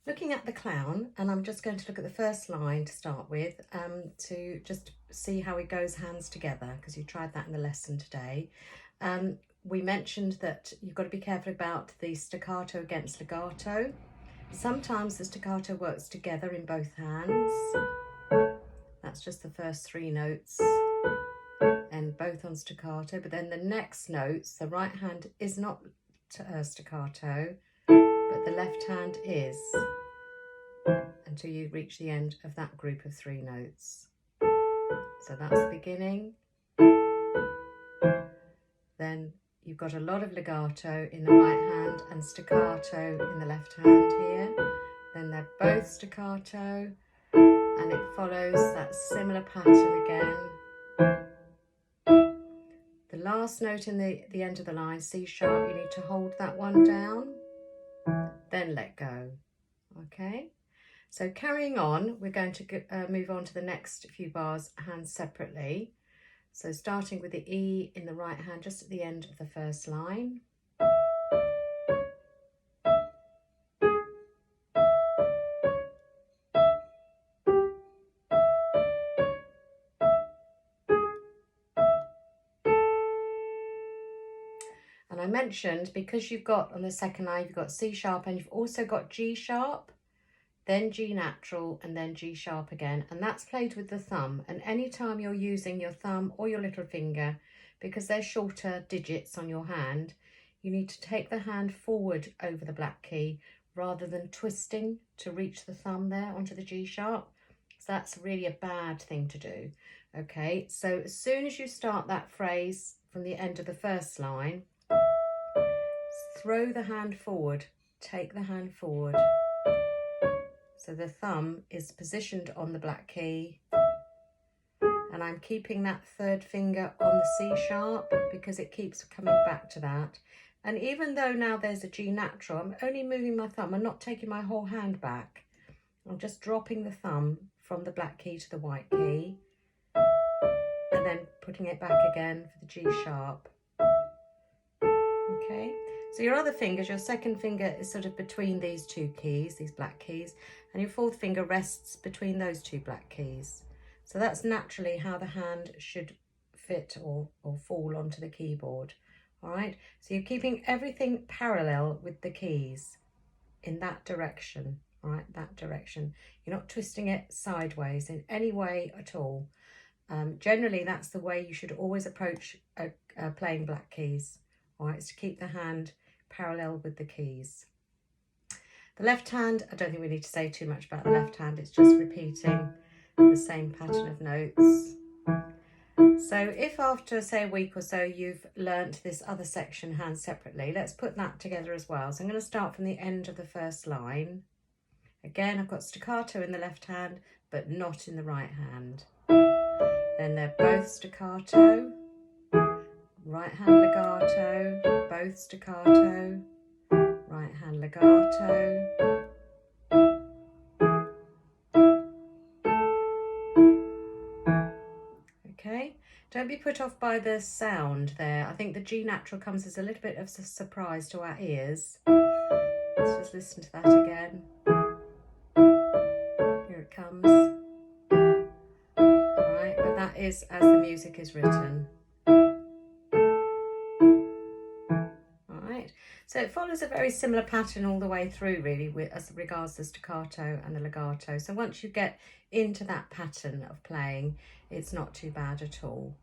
Looking at the clown, and I'm just going to look at the first line to start with, to just see how it goes hands together, because you tried that in the lesson today. We mentioned that you've got to be careful about the staccato against legato. Sometimes the staccato works together in both hands. That's just the first three notes and both on staccato, but then the next notes, the right hand is not staccato, but the left hand is, until you reach the end of that group of three notes. So that's the beginning. Then you've got a lot of legato in the right hand and staccato in the left hand here. Then they're both staccato, and it follows that similar pattern again. The last note in the end of the line, C sharp, you need to hold that one down, then let go. Okay, so carrying on, we're going to move on to the next few bars hands separately. So starting with the E in the right hand just at the end of the first line. And I mentioned, because you've got on the second line, you've got C sharp and you've also got G sharp, then G natural, and then G sharp again. And that's played with the thumb. And anytime you're using your thumb or your little finger, because they're shorter digits on your hand, you need to take the hand forward over the black key rather than twisting to reach the thumb there onto the G sharp. So that's really a bad thing to do. Okay, so as soon as you start that phrase from the end of the first line, throw the hand forward, take the hand forward. So the thumb is positioned on the black key, and I'm keeping that third finger on the C sharp because it keeps coming back to that. And even though now there's a G natural, I'm only moving my thumb. I'm not taking my whole hand back. I'm just dropping the thumb from the black key to the white key and then putting it back again for the G sharp. Okay, so your other fingers, your second finger is sort of between these two keys, these black keys, and your fourth finger rests between those two black keys. So that's naturally how the hand should fit or fall onto the keyboard. All right, so you're keeping everything parallel with the keys in that direction. All right, that direction. You're not twisting it sideways in any way at all. Generally, that's the way you should always approach playing black keys. All right, is to keep the hand parallel with the keys. The left hand, I don't think we need to say too much about the left hand. It's just repeating the same pattern of notes. So if after, say, a week or so, you've learnt this other section hands separately, let's put that together as well. So I'm going to start from the end of the first line. Again, I've got staccato in the left hand, but not in the right hand. Then they're both staccato. Right hand legato, both staccato, right hand legato. Okay, don't be put off by the sound there. I think the G natural comes as a little bit of a surprise to our ears. Let's just listen to that again. Here it comes. All right, but that is as the music is written. So it follows a very similar pattern all the way through, really, as regards the staccato and the legato. So once you get into that pattern of playing, it's not too bad at all.